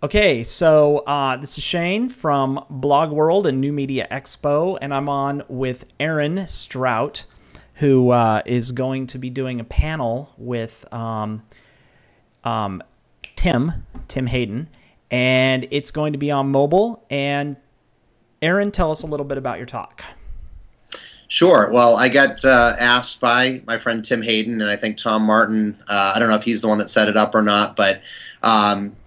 Okay, so this is Shane from BlogWorld and New Media Expo, and I'm on with Aaron Strout, who is going to be doing a panel with Tim Hayden, and it's going to be on mobile. And Aaron, tell us a little bit about your talk. Sure. Well, I got asked by my friend Tim Hayden, and I think Tom Martin, I don't know if he's the one that set it up or not, but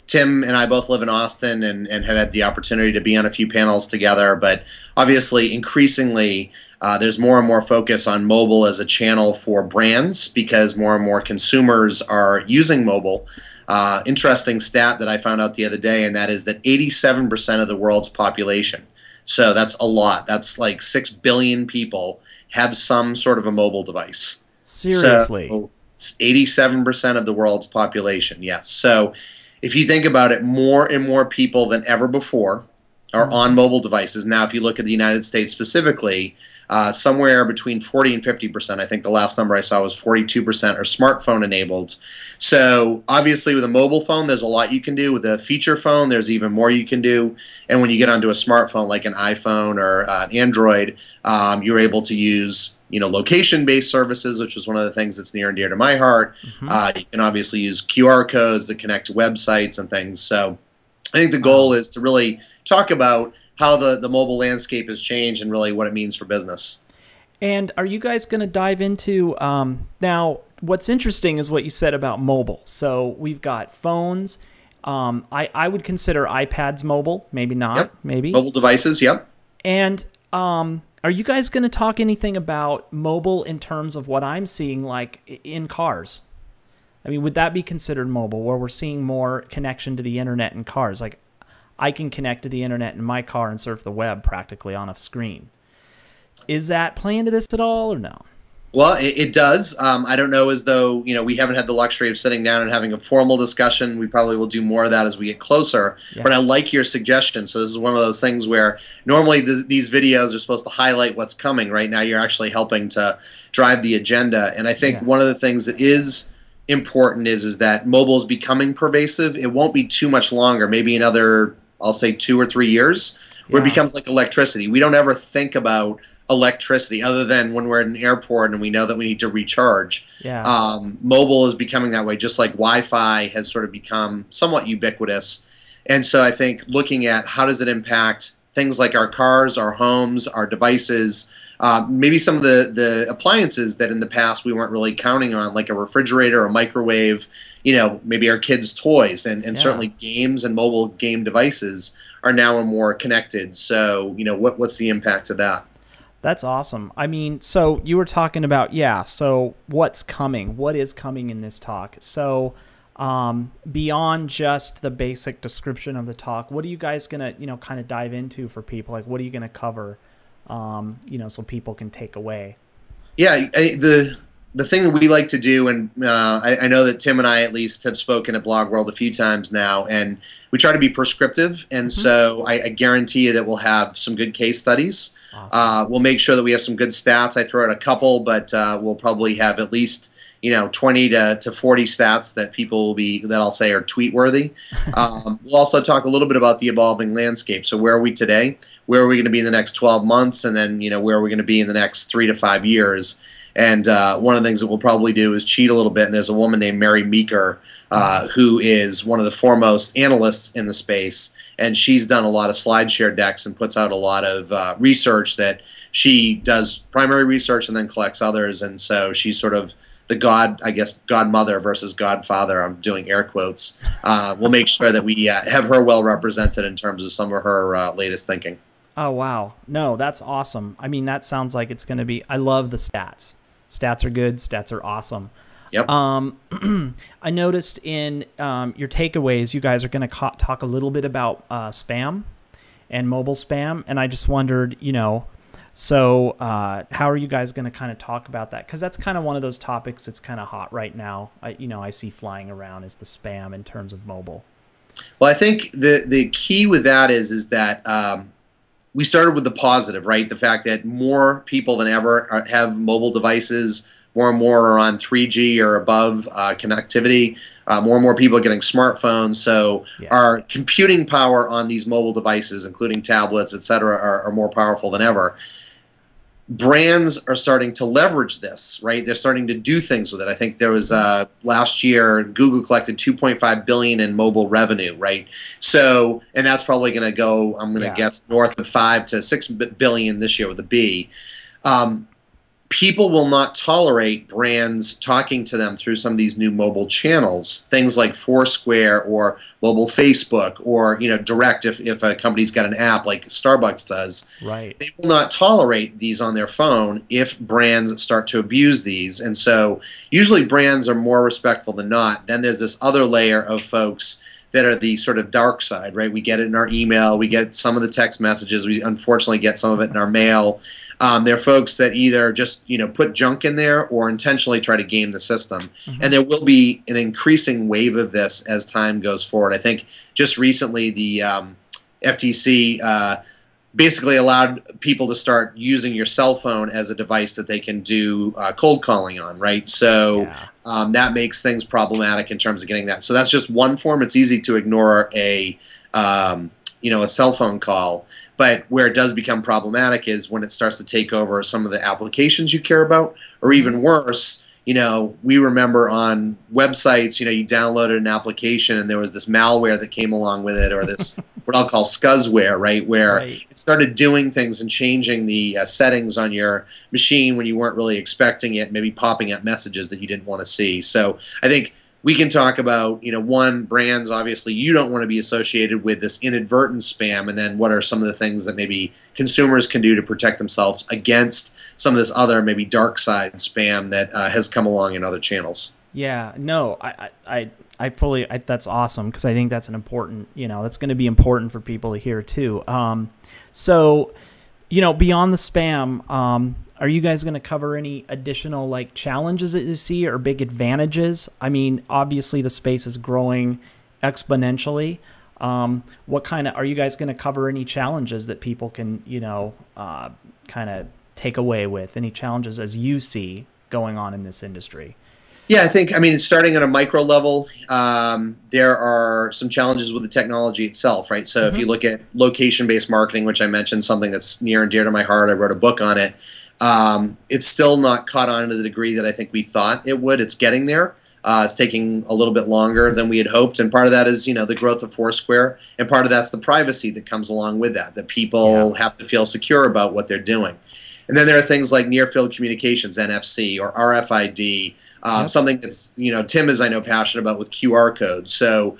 Tim and I both live in Austin and have had the opportunity to be on a few panels together. But obviously, increasingly, there's more and more focus on mobile as a channel for brands because more and more consumers are using mobile. Interesting stat that I found out the other day, and that is that 87% of the world's population, so that's a lot, that's like 6 billion people, have some sort of a mobile device. Seriously? So 87% of the world's population, yes. So if you think about it, more and more people than ever before are on mobile devices. Now, if you look at the United States specifically, somewhere between 40 and 50%, I think the last number I saw was 42% are smartphone enabled. So obviously with a mobile phone, there's a lot you can do. With a feature phone, there's even more you can do. And when you get onto a smartphone like an iPhone or an Android, you're able to use location-based services, which is one of the things that's near and dear to my heart. You can obviously use QR codes to connect to websites and things. So I think the goal is to really talk about how the mobile landscape has changed and really what it means for business. And are you guys going to dive into now? What's interesting is what you said about mobile. So we've got phones. I would consider iPads mobile. Maybe not. Yep. Maybe mobile devices. Yep. And are you guys going to talk anything about mobile in terms of what I'm seeing, like in cars? I mean, would that be considered mobile, where we're seeing more connection to the internet in cars? Like, I can connect to the internet in my car and surf the web practically on a screen. Is that playing to this at all, or no? Well, it does. I don't know as though, we haven't had the luxury of sitting down and having a formal discussion. We probably will do more of that as we get closer. Yeah. But I like your suggestion. So this is one of those things where normally these videos are supposed to highlight what's coming. Right now you're actually helping to drive the agenda. And I think one of the things that is important is that mobile is becoming pervasive. It won't be too much longer, maybe another, I'll say 2 or 3 years, where it becomes like electricity. We don't ever think about electricity other than when we're at an airport and we know that we need to recharge. Mobile is becoming that way, just like Wi-Fi has sort of become somewhat ubiquitous. And so I think looking at how does it impact things like our cars, our homes, our devices, maybe some of the appliances that in the past we weren't really counting on, like a refrigerator, a microwave, maybe our kids' toys, and certainly games and mobile game devices are now more connected. So, what's the impact of that? That's awesome. I mean, so you were talking about, so what's coming? What is coming in this talk? So beyond just the basic description of the talk, what are you guys going to, kind of dive into for people? Like, what are you going to cover, so people can take away? Yeah, the thing that we like to do, and I know that Tim and I at least have spoken at BlogWorld a few times now, and we try to be prescriptive, and so I guarantee you that we'll have some good case studies. Awesome. We'll make sure that we have some good stats. I throw out a couple, but we'll probably have at least 20 to 40 stats that people will be, that I'll say are tweet worthy. We'll also talk a little bit about the evolving landscape. So where are we today? Where are we going to be in the next 12 months? And then where are we going to be in the next 3 to 5 years? And one of the things that we'll probably do is cheat a little bit. And there's a woman named Mary Meeker who is one of the foremost analysts in the space. And she's done a lot of SlideShare decks and puts out a lot of research that she does primary research and then collects others. And so she's sort of the godmother versus godfather. I'm doing air quotes. We'll make sure that we have her well represented in terms of some of her latest thinking. Oh, wow. No, that's awesome. I mean, that sounds like it's going to be, I love the stats. Stats are good. Stats are awesome. Yep. I noticed in your takeaways, you guys are going to talk a little bit about spam and mobile spam. And I just wondered, so how are you guys going to kind of talk about that? Because that's kind of one of those topics that's kind of hot right now. I see flying around is the spam in terms of mobile. Well, I think the key with that is that we started with the positive, right? The fact that more people than ever have mobile devices, more and more are on 3G or above connectivity. More and more people are getting smartphones. So our computing power on these mobile devices, including tablets, et cetera, are more powerful than ever. Brands are starting to leverage this, right? They're starting to do things with it. I think there was last year, Google collected $2.5 billion in mobile revenue, right? So, and that's probably going to go, I'm going to guess, north of 5 to 6 billion this year with a B. People will not tolerate brands talking to them through some of these new mobile channels, things like Foursquare or mobile Facebook or, you know, direct if a company's got an app like Starbucks does. Right. They will not tolerate these on their phone if brands start to abuse these. And so usually brands are more respectful than not. Then there's this other layer of folks that are the sort of dark side, right? We get it in our email. We get some of the text messages. We unfortunately get some of it in our mail. There are folks that either just, you know, put junk in there or intentionally try to game the system. And there will be an increasing wave of this as time goes forward. I think just recently the FTC basically allowed people to start using your cell phone as a device that they can do cold calling on, right? So that makes things problematic in terms of getting that. So that's just one form. It's easy to ignore a you know, a cell phone call, but where it does become problematic is when it starts to take over some of the applications you care about, or even worse. You know, we remember on websites, you know, you downloaded an application and there was this malware that came along with it, or this what I'll call scuzzware, right, where it started doing things and changing the settings on your machine when you weren't really expecting it, maybe popping up messages that you didn't want to see. So I think we can talk about, you know, one, brands, obviously you don't want to be associated with this inadvertent spam, and then what are some of the things that maybe consumers can do to protect themselves against some of this other maybe dark side spam that has come along in other channels. Yeah, no, I fully, that's awesome, because I think that's an important, you know, that's going to be important for people to hear too. So, you know, beyond the spam, are you guys going to cover any additional like challenges that you see or big advantages? I mean, obviously the space is growing exponentially. What kind of, are you guys going to cover any challenges that people can, you know, kind of take away with? Any challenges as you see going on in this industry? Yeah, I think, I mean, starting at a micro level, there are some challenges with the technology itself, right? So if you look at location-based marketing, which I mentioned, something that's near and dear to my heart, I wrote a book on it. It's still not caught on to the degree that I think we thought it would. It's getting there. It's taking a little bit longer than we had hoped, and part of that is, you know, the growth of Foursquare, and part of that's the privacy that comes along with that, that people have to feel secure about what they're doing. And then there are things like near-field communications, NFC or RFID, something that's, you know, Tim is, I know, passionate about with QR codes. So,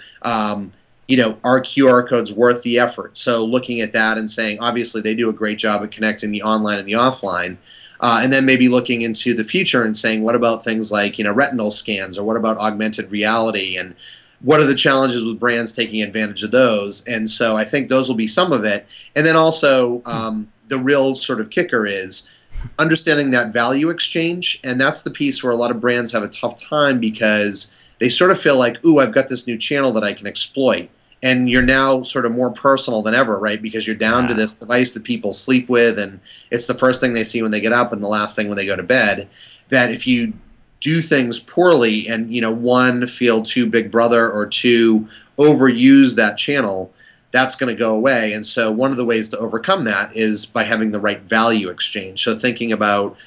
you know, are QR codes worth the effort? So looking at that and saying, obviously they do a great job at connecting the online and the offline. And then maybe looking into the future and saying, what about things like, you know, retinal scans, or what about augmented reality, and what are the challenges with brands taking advantage of those? And so I think those will be some of it. And then also the real sort of kicker is understanding that value exchange. And that's the piece where a lot of brands have a tough time, because they sort of feel like, ooh, I've got this new channel that I can exploit. And you're now sort of more personal than ever, right? Because you're down to this device that people sleep with, and it's the first thing they see when they get up and the last thing when they go to bed. That if you do things poorly and, you know, one, feel too big brother, or two, overuse that channel, that's going to go away. And so one of the ways to overcome that is by having the right value exchange. So thinking about,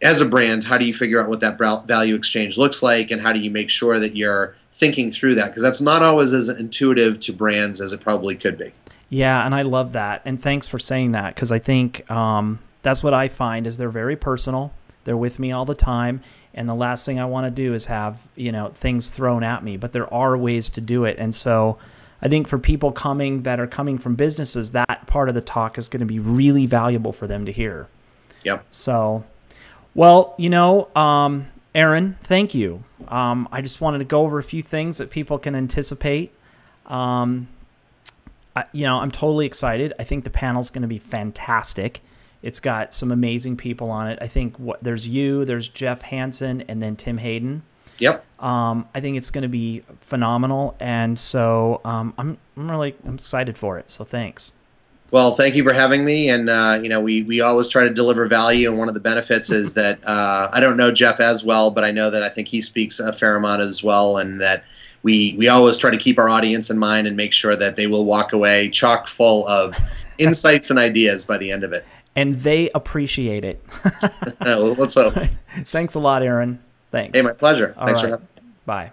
as a brand, how do you figure out what that value exchange looks like, and how do you make sure that you're thinking through that? Because that's not always as intuitive to brands as it probably could be. Yeah, and I love that. And thanks for saying that, because I think that's what I find is they're very personal. They're with me all the time. And the last thing I want to do is have, you know, things thrown at me. But there are ways to do it. And so I think for people that are coming from businesses, that part of the talk is going to be really valuable for them to hear. Yep. So, well, you know, Aaron, thank you. I just wanted to go over a few things that people can anticipate. You know, I'm totally excited. I think the panel's going to be fantastic. It's got some amazing people on it. I think there's you, there's Jeff Hansen, and then Tim Hayden. Yep. I think it's going to be phenomenal, and so I'm excited for it. So thanks. Well, thank you for having me. And, we always try to deliver value. And one of the benefits is that I don't know Jeff as well, but I know that I think he speaks a fair amount as well. And that we always try to keep our audience in mind and make sure that they will walk away chock full of insights and ideas by the end of it. And they appreciate it. Well, let's hope. Thanks a lot, Aaron. Thanks. Hey, my pleasure. All Thanks right. for having me. Bye.